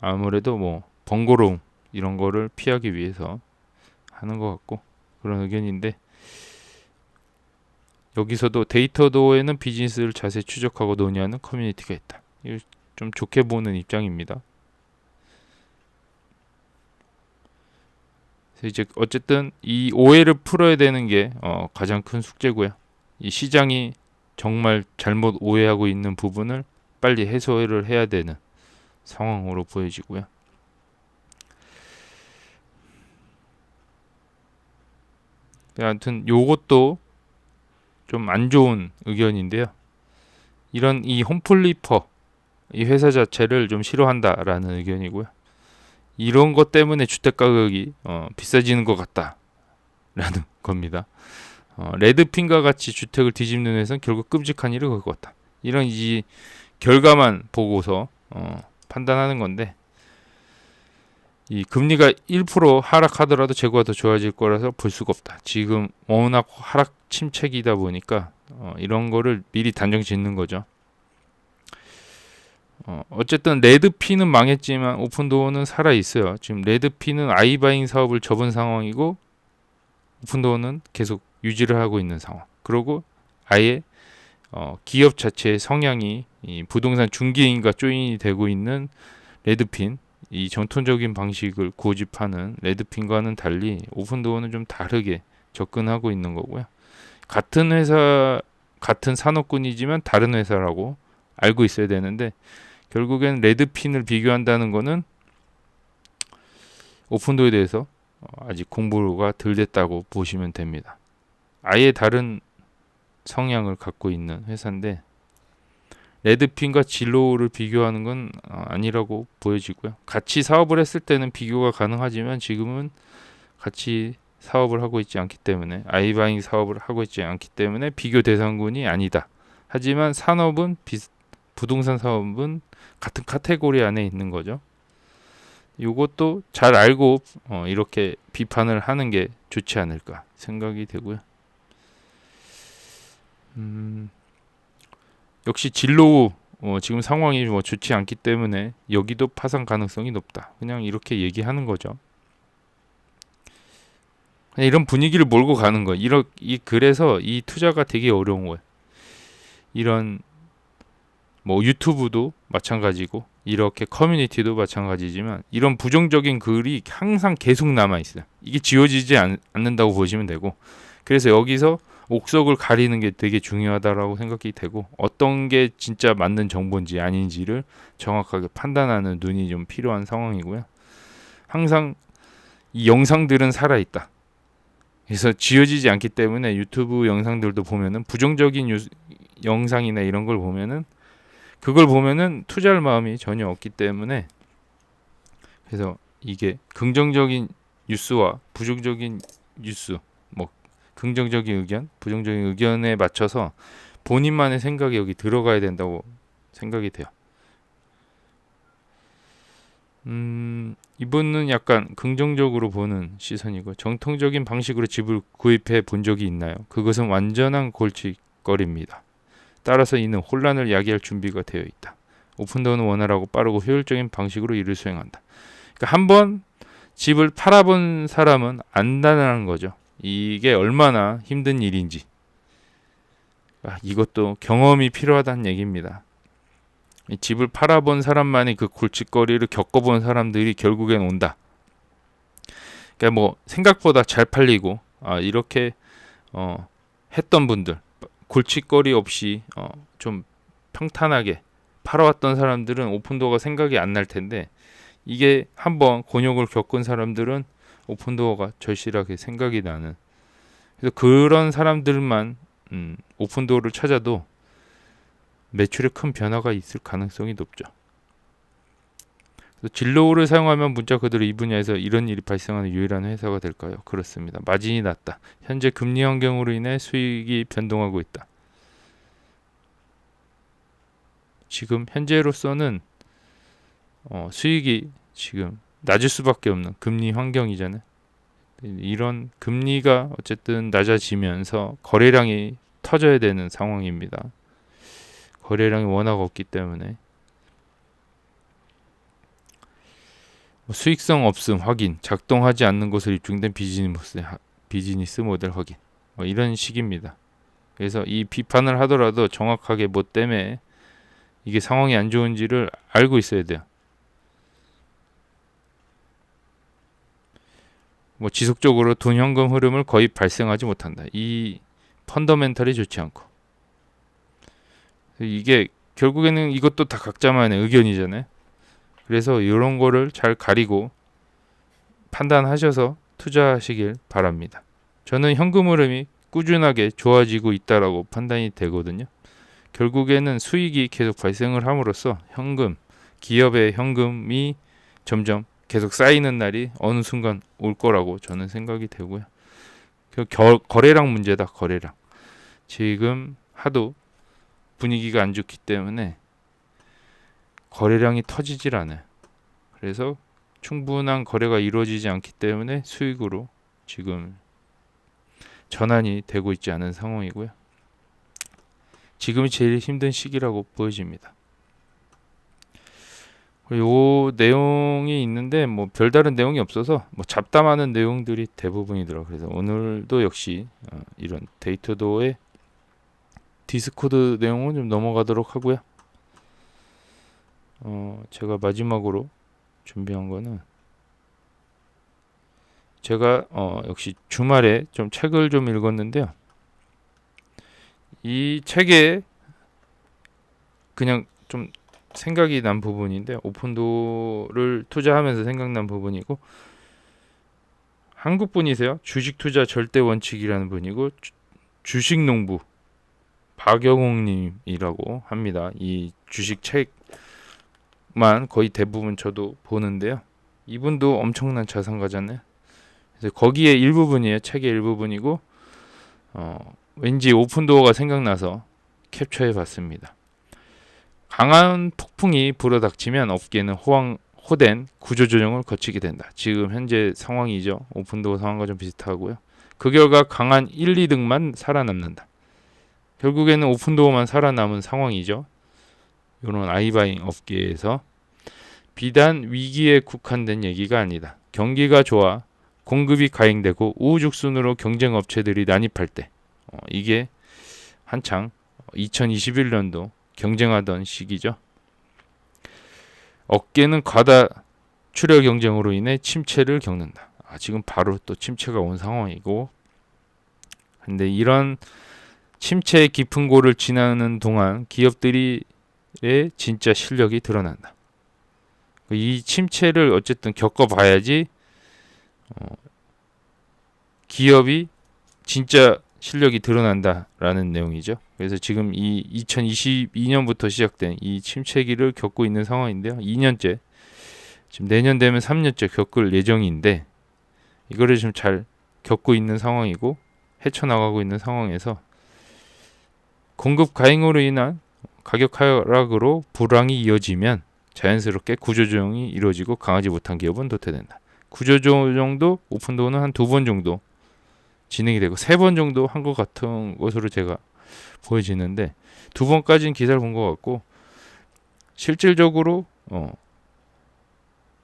아무래도 뭐 번거로움 이런 거를 피하기 위해서 하는 것 같고 그런 의견인데 여기서도 데이터도어에는 비즈니스를 자세히 추적하고 논의하는 커뮤니티가 있다. 이걸 좀 좋게 보는 입장입니다. 그래서 이제 어쨌든 이 오해를 풀어야 되는 게 가장 큰 숙제고요. 이 시장이 정말 잘못 오해하고 있는 부분을 빨리 해소를 해야 되는 상황으로 보여지고요. 아무튼 요것도 좀 안 좋은 의견인데요. 이런 이 홈플리퍼 이 회사 자체를 좀 싫어한다라는 의견이고요. 이런 것 때문에 주택 가격이 비싸지는 것 같다라는 겁니다. 레드핀과 같이 주택을 뒤집는 회사는 결국 끔찍한 일을 겪을 것 같다. 이런 이 결과만 보고서 판단하는 건데, 이 금리가 1% 하락하더라도 재고가 더 좋아질 거라서 볼 수가 없다. 지금 워낙 하락 침체기다 보니까 이런 거를 미리 단정 짓는 거죠. 어쨌든 레드핀은 망했지만 오픈도어는 살아 있어요. 지금 레드핀은 아이바잉 사업을 접은 상황이고 오픈도어는 계속 유지를 하고 있는 상황. 그리고 아예 기업 자체의 성향이 이 부동산 중개인과 조인이 되고 있는 레드핀, 이 전통적인 방식을 고집하는 레드핀과는 달리 오픈도어는 좀 다르게 접근하고 있는 거고요. 같은 회사, 같은 산업군이지만 다른 회사라고 알고 있어야 되는데, 결국엔 레드핀을 비교한다는 거는 오픈도어에 대해서 아직 공부가 덜 됐다고 보시면 됩니다. 아예 다른 성향을 갖고 있는 회사인데 레드핀과 진로우를 비교하는 건 아니라고 보여지고요. 같이 사업을 했을 때는 비교가 가능하지만 지금은 같이 사업을 하고 있지 않기 때문에 아이바잉 사업을 하고 있지 않기 때문에 비교 대상군이 아니다. 하지만 산업은 부동산 사업은 같은 카테고리 안에 있는 거죠. 이것도 잘 알고 이렇게 비판을 하는 게 좋지 않을까 생각이 되고요. 역시 진로우 지금 상황이 좋지 않기 때문에 여기도 파산 가능성이 높다. 그냥 이렇게 얘기하는 거죠. 그냥 이런 분위기를 몰고 가는 거예요. 그래서 이 투자가 되게 어려운 거예요. 이런 유튜브도 마찬가지고 이렇게 커뮤니티도 마찬가지지만 이런 부정적인 글이 항상 계속 남아 있어요. 이게 지워지지 않는다고 보시면 되고, 그래서 여기서 옥석을 가리는 게 되게 중요하다라고 생각이 되고, 어떤 게 진짜 맞는 정보인지 아닌지를 정확하게 판단하는 눈이 좀 필요한 상황이고요. 항상 이 영상들은 살아있다. 그래서 지워지지 않기 때문에 유튜브 영상들도 보면은 부정적인 영상이나 이런 걸 보면은 그걸 보면은 투자할 마음이 전혀 없기 때문에, 그래서 이게 긍정적인 뉴스와 부정적인 뉴스, 긍정적인 의견, 부정적인 의견에 맞춰서 본인만의 생각이 여기 들어가야 된다고 생각이 돼요. 이분은 약간 긍정적으로 보는 시선이고, 정통적인 방식으로 집을 구입해 본 적이 있나요? 그것은 완전한 골칫거리입니다. 따라서 이는 혼란을 야기할 준비가 되어 있다. 오픈도어는 원활하고 빠르고 효율적인 방식으로 일을 수행한다. 그러니까 한번 집을 팔아본 사람은 안다는 거죠. 이게 얼마나 힘든 일인지. 이것도 경험이 필요하다는 얘기입니다. 이 집을 팔아본 사람만이 그 골칫거리를 겪어본 사람들이 결국엔 온다. 그러니까 생각보다 잘 팔리고 이렇게 했던 분들, 골칫거리 없이 좀 평탄하게 팔아왔던 사람들은 오픈도어가 생각이 안 날 텐데, 이게 한번 곤욕을 겪은 사람들은 오픈도어가 절실하게 생각이 나는, 그래서 그런 사람들만 오픈도어를 찾아도 매출에 큰 변화가 있을 가능성이 높죠. 진로우를 사용하면 문자 그대로 이 분야에서 이런 일이 발생하는 유일한 회사가 될까요? 그렇습니다. 마진이 낮다. 현재 금리 환경으로 인해 수익이 변동하고 있다. 지금 현재로서는 수익이 지금 낮을 수밖에 없는 금리 환경이잖아요. 이런 금리가 어쨌든 낮아지면서 거래량이 터져야 되는 상황입니다. 거래량이 워낙 없기 때문에 수익성 없음 확인, 작동하지 않는 것으로 입증된 비즈니스 모델 확인, 이런 식입니다. 그래서 이 비판을 하더라도 정확하게 뭐 때문에 이게 상황이 안 좋은지를 알고 있어야 돼요. 뭐 지속적으로 돈 현금 흐름을 거의 발생하지 못한다. 이 펀더멘탈이 좋지 않고, 이게 결국에는 이것도 다 각자만의 의견이잖아요. 그래서 이런 거를 잘 가리고 판단하셔서 투자하시길 바랍니다. 저는 현금 흐름이 꾸준하게 좋아지고 있다라고 판단이 되거든요. 결국에는 수익이 계속 발생을 함으로써 기업의 현금이 점점 계속 쌓이는 날이 어느 순간 올 거라고 저는 생각이 되고요. 거래량 문제다, 거래량. 지금 하도 분위기가 안 좋기 때문에 거래량이 터지질 않아요. 그래서 충분한 거래가 이루어지지 않기 때문에 수익으로 지금 전환이 되고 있지 않은 상황이고요. 지금이 제일 힘든 시기라고 보여집니다. 요 내용이 있는데 뭐 별다른 내용이 없어서 뭐 잡담하는 내용들이 대부분이더라고요. 그래서 오늘도 역시 이런 데이터도의 디스코드 내용은 좀 넘어가도록 하고요. 제가 마지막으로 준비한 거는 제가 역시 주말에 좀 책을 좀 읽었는데요. 이 책에 그냥 좀 생각이 난 부분인데, 오픈도를 투자하면서 생각난 부분이고, 한국 분이세요. 주식 투자 절대 원칙이라는 분이고, 주식 농부 박영웅님이라고 합니다. 이 주식 책만 거의 대부분 저도 보는데요. 이분도 엄청난 자산가잖아요. 그래서 거기에 일부분이에요. 책의 일부분이고, 왠지 오픈도어가 생각나서 캡처해 봤습니다. 강한 폭풍이 불어닥치면 업계는 호된 구조조정을 거치게 된다. 지금 현재 상황이죠. 오픈도어 상황과 좀 비슷하고요. 그 결과 강한 1, 2등만 살아남는다. 결국에는 오픈도어만 살아남은 상황이죠. 이런 아이바잉 업계에서 비단 위기에 국한된 얘기가 아니다. 경기가 좋아 공급이 가행되고 우후죽순으로 경쟁 업체들이 난입할 때, 이게 한창 2021년도 경쟁하던 시기죠. 업계는 과다 출혈 경쟁으로 인해 침체를 겪는다. 지금 바로 또 침체가 온 상황이고, 근데 이런 침체의 깊은 골을 지나는 동안 기업들의 진짜 실력이 드러난다. 이 침체를 어쨌든 겪어봐야지 기업이 진짜 실력이 드러난다라는 내용이죠. 그래서 지금 이 2022년부터 시작된 이 침체기를 겪고 있는 상황인데요. 2년째, 지금 내년 되면 3년째 겪을 예정인데, 이거를 좀 잘 겪고 있는 상황이고 헤쳐나가고 있는 상황에서 공급 가행으로 인한 가격 하락으로 불황이 이어지면 자연스럽게 구조조정이 이루어지고 강하지 못한 기업은 도태된다. 구조조정도 오픈도어는 한 2번 정도 진행이 되고 3번 정도 한 것 같은 것으로 제가 보여지는데, 2번까지는 기사를 본 것 같고, 실질적으로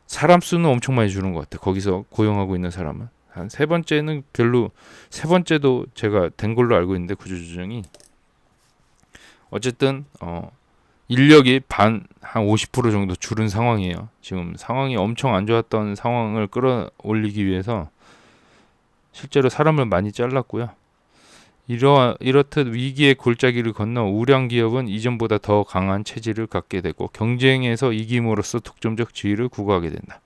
사람 수는 엄청 많이 주는 것 같아요. 거기서 고용하고 있는 사람은 한 3번째는 별로, 3번째도 제가 된 걸로 알고 있는데, 구조조정이 어쨌든 인력이 한 50% 정도 줄은 상황이에요. 지금 상황이 엄청 안 좋았던 상황을 끌어올리기 위해서 실제로 사람을 많이 잘랐고요. 이렇듯 위기의 골짜기를 건너 우량 기업은 이전보다 더 강한 체질을 갖게 되고 경쟁에서 이김으로써 독점적 지위를 구가하게 된다.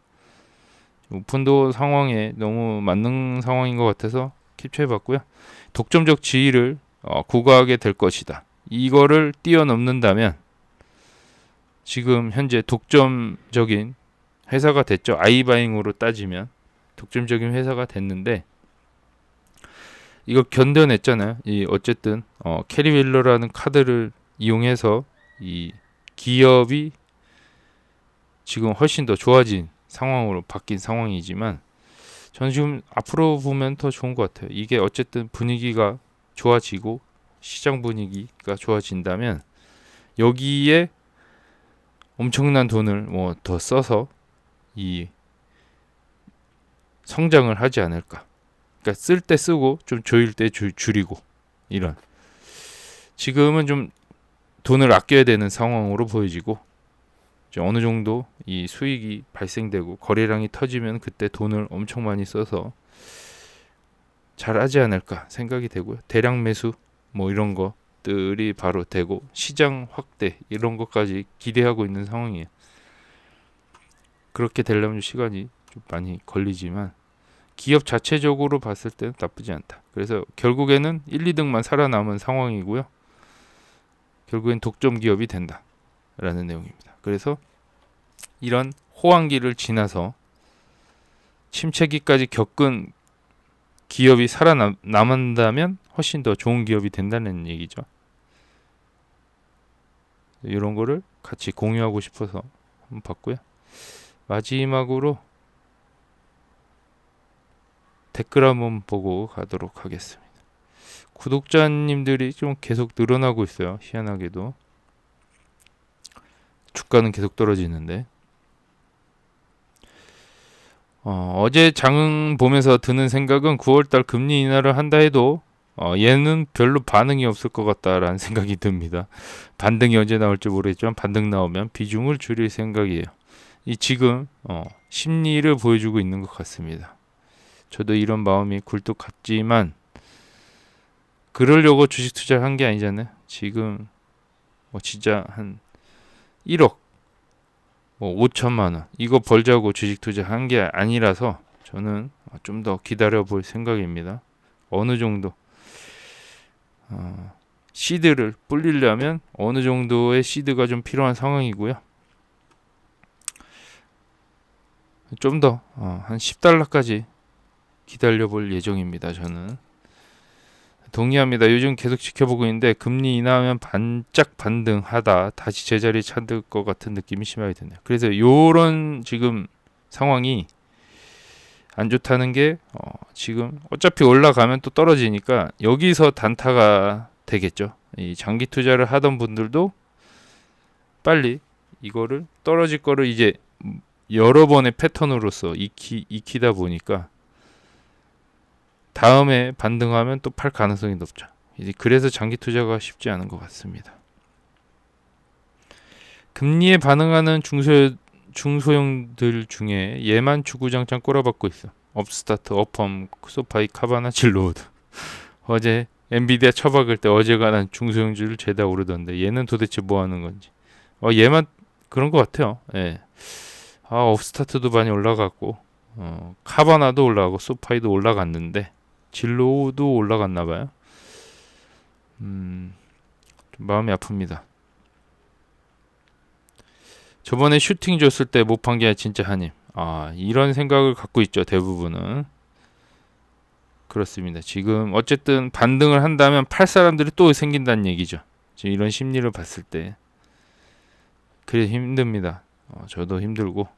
오픈도어 상황에 너무 맞는 상황인 것 같아서 캡처해봤고요. 독점적 지위를 구가하게 될 것이다. 이거를 뛰어넘는다면 지금 현재 독점적인 회사가 됐죠. 아이바잉으로 따지면 독점적인 회사가 됐는데, 이거 견뎌냈잖아요. 어쨌든 캐리 윌러라는 카드를 이용해서 이 기업이 지금 훨씬 더 좋아진 상황으로 바뀐 상황이지만, 저는 지금 앞으로 보면 더 좋은 것 같아요. 이게 어쨌든 분위기가 좋아지고 시장 분위기가 좋아진다면 여기에 엄청난 돈을 더 써서 이 성장을 하지 않을까. 그러니까 쓸 때 쓰고 좀 조일 때 줄이고, 이런, 지금은 좀 돈을 아껴야 되는 상황으로 보여지고, 어느 정도 이 수익이 발생되고 거래량이 터지면 그때 돈을 엄청 많이 써서 잘하지 않을까 생각이 되고요. 대량 매수 뭐 이런 것들이 바로 되고 시장 확대 이런 것까지 기대하고 있는 상황이에요. 그렇게 되려면 시간이 좀 많이 걸리지만 기업 자체적으로 봤을 때는 나쁘지 않다. 그래서 결국에는 1, 2등만 살아남은 상황이고요. 결국엔 독점 기업이 된다라는 내용입니다. 그래서 이런 호황기를 지나서 침체기까지 겪은 기업이 살아남는다면 훨씬 더 좋은 기업이 된다는 얘기죠. 이런 거를 같이 공유하고 싶어서 한번 봤고요. 마지막으로 댓글 한번 보고 가도록 하겠습니다. 구독자님들이 좀 계속 늘어나고 있어요. 희한하게도 주가는 계속 떨어지는데 어제 장 보면서 드는 생각은 9월달 금리 인하를 한다 해도 얘는 별로 반응이 없을 것 같다라는 생각이 듭니다. 반등이 언제 나올지 모르겠지만 반등 나오면 비중을 줄일 생각이에요. 이 지금 심리를 보여주고 있는 것 같습니다. 저도 이런 마음이 굴뚝 같지만 그러려고 주식 투자를 한 게 아니잖아요. 지금 진짜 한 1억 5천만 원 이거 벌자고 주식 투자한 게 아니라서 저는 좀 더 기다려 볼 생각입니다. 어느 정도 시드를 불리려면 어느 정도의 시드가 좀 필요한 상황이고요. 좀 더 한 10달러까지 기다려 볼 예정입니다. 저는 동의합니다. 요즘 계속 지켜보고 있는데 금리 인하하면 반짝 반등하다 다시 제자리 찾을 것 같은 느낌이 심하게 드네요. 그래서 요런 지금 상황이 안 좋다는 게 지금 어차피 올라가면 또 떨어지니까 여기서 단타가 되겠죠. 이 장기 투자를 하던 분들도 빨리 이거를 떨어질 거를 이제 여러 번의 패턴으로서 익히다 보니까 다음에 반등하면 또 팔 가능성이 높죠. 이제 그래서 장기 투자가 쉽지 않은 것 같습니다. 금리에 반응하는 중소형들 중에 얘만 주구장창 꼬라박고 있어. 업스타트, 어펌, 소파이, 카바나, 진로우드. 어제 엔비디아 처박을 때 어제가 난 중소형주를 죄다 오르던데 얘는 도대체 뭐 하는 건지. 얘만 그런 것 같아요. 예. 업스타트도 많이 올라갔고 카바나도 올라가고 소파이도 올라갔는데 진로우도 올라갔나 봐요. 좀 마음이 아픕니다. 저번에 슈팅 줬을 때 못 판 게 진짜 한임. 이런 생각을 갖고 있죠. 대부분은. 그렇습니다. 지금 어쨌든 반등을 한다면 팔 사람들이 또 생긴다는 얘기죠. 지금 이런 심리를 봤을 때. 그래 힘듭니다. 저도 힘들고.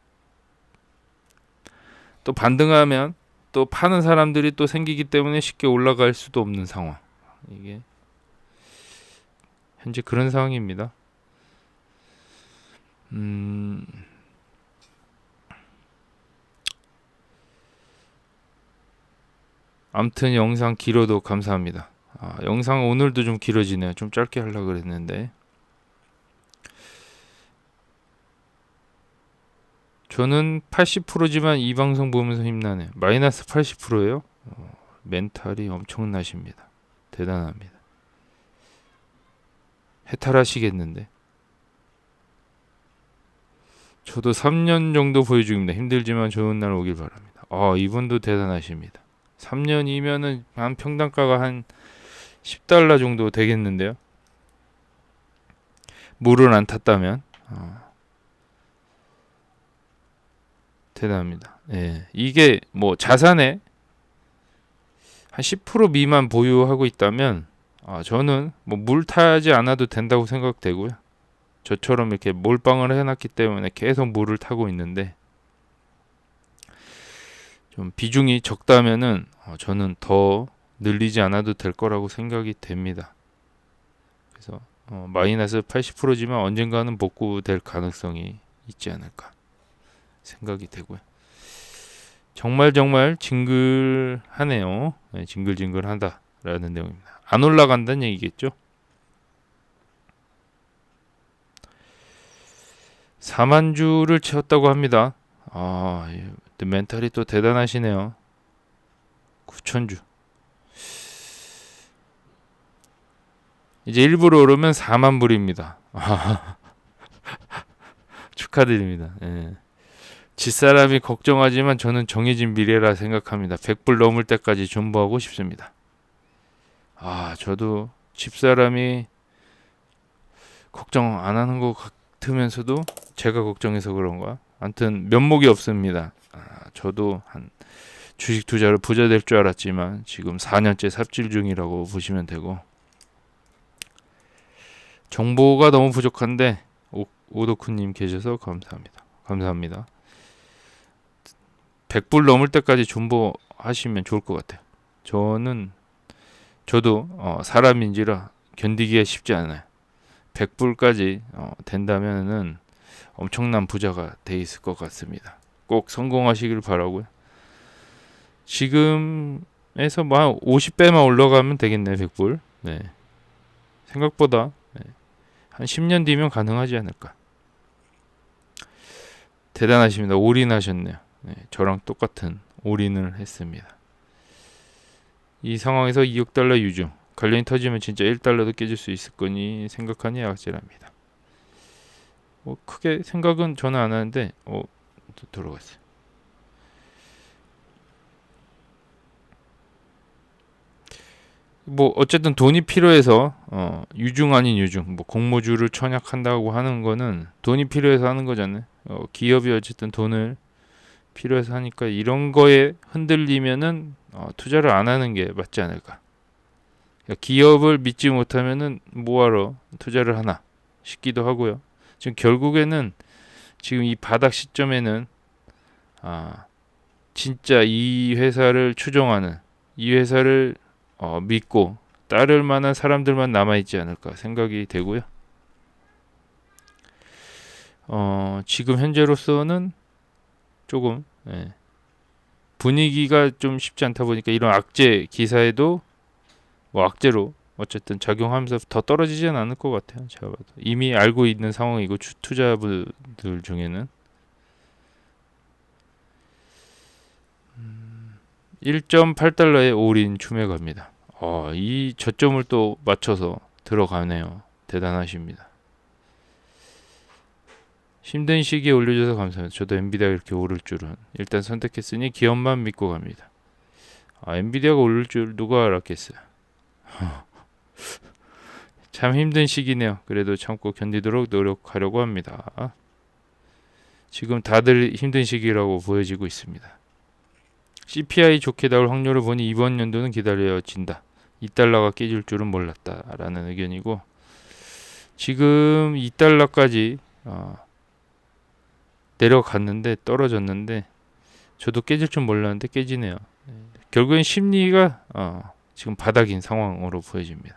또 반등하면 또 파는 사람들이 또 생기기 때문에 쉽게 올라갈 수도 없는 상황. 이게 현재 그런 상황입니다. 아무튼 영상 길어도 감사합니다. 영상 오늘도 좀 길어지네요. 좀 짧게 하려고 그랬는데 저는 80%지만 이 방송 보면서 힘나네요. 마이너스 80%예요. 멘탈이 엄청나십니다. 대단합니다. 해탈하시겠는데. 저도 3년 정도 보여줍니다. 힘들지만 좋은 날 오길 바랍니다. 이분도 대단하십니다. 3년이면은 한 평당가가 한 10달러 정도 되겠는데요. 물을 안 탔다면 대단합니다. 예, 이게 뭐 자산의 한 10% 미만 보유하고 있다면 저는 뭐 물 타지 않아도 된다고 생각되고요. 저처럼 이렇게 몰빵을 해놨기 때문에 계속 물을 타고 있는데 좀 비중이 적다면은 저는 더 늘리지 않아도 될 거라고 생각이 됩니다. 그래서 마이너스 80%지만 언젠가는 복구될 가능성이 있지 않을까 생각이 되고요. 정말 징글하네요. 네, 징글징글하다라는 내용입니다. 안 올라간다는 얘기겠죠. 4만 주를 채웠다고 합니다. 멘탈이 또 대단하시네요. 9천 주. 이제 일부러 오르면 4만 불입니다. 축하드립니다. 예. 집사람이 걱정하지만 저는 정해진 미래라 생각합니다. 100불 넘을 때까지 존버하고 싶습니다. 저도 집사람이 걱정 안 하는 것 같으면서도 제가 걱정해서 그런가? 아무튼 면목이 없습니다. 저도 한 주식 투자로 부자 될 줄 알았지만 지금 4년째 삽질 중이라고 보시면 되고, 정보가 너무 부족한데 오도쿠님 계셔서 감사합니다. 감사합니다. 100불 넘을 때까지 존버하시면 좋을 것 같아요. 저도 사람인지라 견디기가 쉽지 않아요. 100불까지 된다면은 엄청난 부자가 돼 있을 것 같습니다. 꼭 성공하시길 바라고요. 지금에서 뭐 한 50배만 올라가면 되겠네, 100불. 네. 생각보다 한 10년 뒤면 가능하지 않을까. 대단하십니다. 올인하셨네요. 네, 저랑 똑같은 올인을 했습니다. 이 상황에서 2억 달러 유중. 관련이 터지면 진짜 1달러도 깨질 수 있을 거니 생각하니 약질합니다. 크게 생각은 저는 안 하는데 또 들어갔어요. 뭐 어쨌든 돈이 필요해서 유중 아닌 유중, 뭐 공모주를 청약한다고 하는 거는 돈이 필요해서 하는 거잖아요. 기업이 어쨌든 돈을 필요해서 하니까 이런 거에 흔들리면은 투자를 안 하는 게 맞지 않을까. 그러니까 기업을 믿지 못하면은 뭐하러 투자를 하나 싶기도 하고요. 지금 결국에는 지금 이 바닥 시점에는 진짜 이 회사를 추종하는, 이 회사를 믿고 따를 만한 사람들만 남아있지 않을까 생각이 되고요. 지금 현재로서는 조금 분위기가 좀 쉽지 않다 보니까 이런 악재 기사에도 뭐 악재로 어쨌든 작용하면서 더 떨어지지는 않을 것 같아요. 제가 봐도 이미 알고 있는 상황이고 투자분들 중에는 1.8달러에 올인 추매 갑니다. 이 저점을 또 맞춰서 들어가네요. 대단하십니다. 힘든 시기에 올려줘서 감사합니다. 저도 엔비디아가 이렇게 오를 줄은. 일단 선택했으니 기업만 믿고 갑니다. 엔비디아가 오를 줄 누가 알았겠어요. 참 힘든 시기네요. 그래도 참고 견디도록 노력하려고 합니다. 지금 다들 힘든 시기라고 보여지고 있습니다. CPI 좋게 나올 확률을 보니 이번 연도는 기다려진다. 2달러가 깨질 줄은 몰랐다 라는 의견이고, 지금 2달러까지 내려갔는데 떨어졌는데 저도 깨질 줄 몰랐는데 깨지네요. 결국엔 심리가 지금 바닥인 상황으로 보여집니다.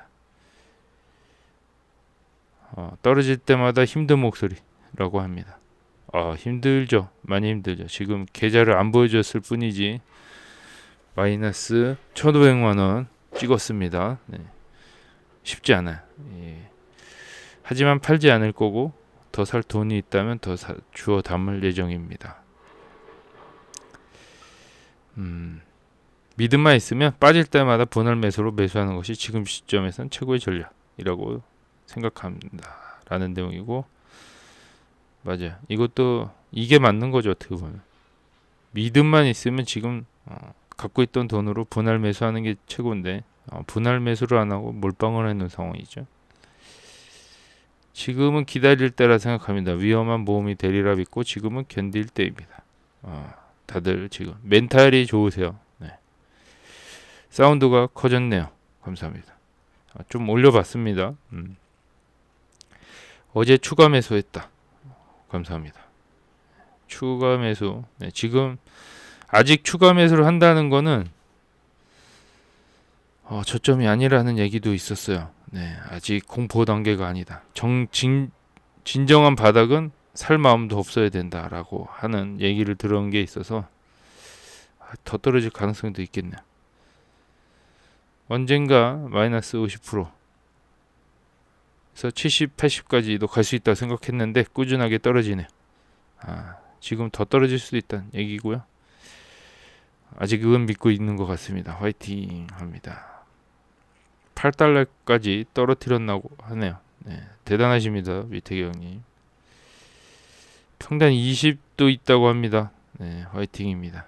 떨어질 때마다 힘든 목소리라고 합니다. 힘들죠. 많이 힘들죠. 지금 계좌를 안 보여줬을 뿐이지 마이너스 1,500만원 찍었습니다. 쉽지 않아요. 하지만 팔지 않을 거고 더 살 돈이 있다면 더 주워 담을 예정입니다. 믿음만 있으면 빠질 때마다 분할 매수로 매수하는 것이 지금 시점에선 최고의 전략이라고 생각합니다. 라는 내용이고, 맞아요. 이것도 이게 맞는 거죠. 어떻게 보면 믿음만 있으면 지금 갖고 있던 돈으로 분할 매수하는 게 최고인데 분할 매수를 안 하고 몰빵을 해놓은 상황이죠. 지금은 기다릴 때라 생각합니다. 위험한 모험이 되리라 믿고 지금은 견딜 때입니다. 다들 지금 멘탈이 좋으세요. 사운드가 커졌네요. 감사합니다. 좀 올려봤습니다. 어제 추가 매수했다. 감사합니다. 추가 매수. 지금 아직 추가 매수를 한다는 거는 저점이 아니라는 얘기도 있었어요. 아직 공포 단계가 아니다. 진정한 바닥은 살 마음도 없어야 된다라고 하는 얘기를 들은 게 있어서 더 떨어질 가능성도 있겠네요. 언젠가 마이너스 50%에서 70, 80까지도 갈 수 있다고 생각했는데 꾸준하게 떨어지네요. 지금 더 떨어질 수도 있다는 얘기고요. 아직은 믿고 있는 것 같습니다. 화이팅 합니다. 8달러까지 떨어뜨렸다고 하네요. 네, 대단하십니다, 위태기 형님. 평단 20도 있다고 합니다. 네, 화이팅입니다.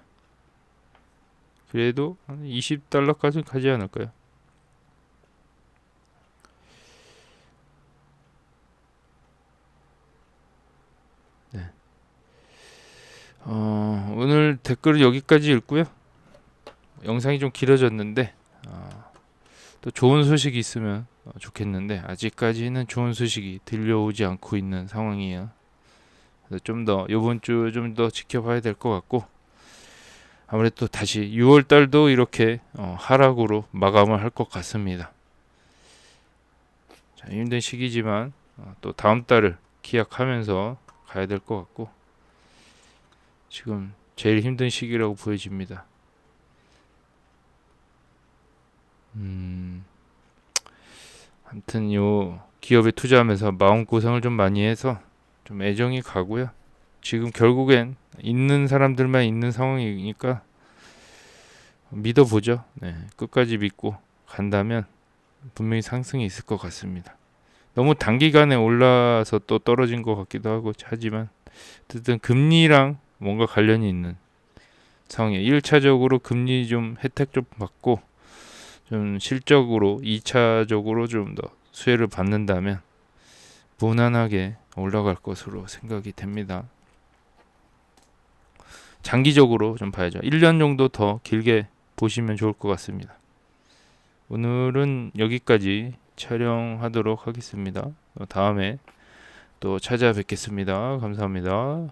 그래도 한 20달러까지 가지 않을까요? 네. 오늘 댓글은 여기까지 읽고요. 영상이 좀 길어졌는데 또 좋은 소식이 있으면 좋겠는데 아직까지는 좋은 소식이 들려오지 않고 있는 상황이에요. 좀 더 이번 주 좀 더 지켜봐야 될 것 같고, 아무래도 다시 6월 달도 이렇게 하락으로 마감을 할 것 같습니다. 자, 힘든 시기지만 또 다음 달을 기약하면서 가야 될 것 같고, 지금 제일 힘든 시기라고 보여집니다. 아무튼 요 기업에 투자하면서 마음고생을 좀 많이 해서 좀 애정이 가고요. 지금 결국엔 있는 사람들만 있는 상황이니까 믿어보죠. 네, 끝까지 믿고 간다면 분명히 상승이 있을 것 같습니다. 너무 단기간에 올라서 또 떨어진 것 같기도 하고 하지만 어쨌든 금리랑 뭔가 관련이 있는 상황이에요. 1차적으로 금리 좀 혜택 좀 받고 좀 실적으로 2차적으로 좀 더 수혜를 받는다면 무난하게 올라갈 것으로 생각이 됩니다. 장기적으로 좀 봐야죠. 1년 정도 더 길게 보시면 좋을 것 같습니다. 오늘은 여기까지 촬영하도록 하겠습니다. 다음에 또 찾아뵙겠습니다. 감사합니다.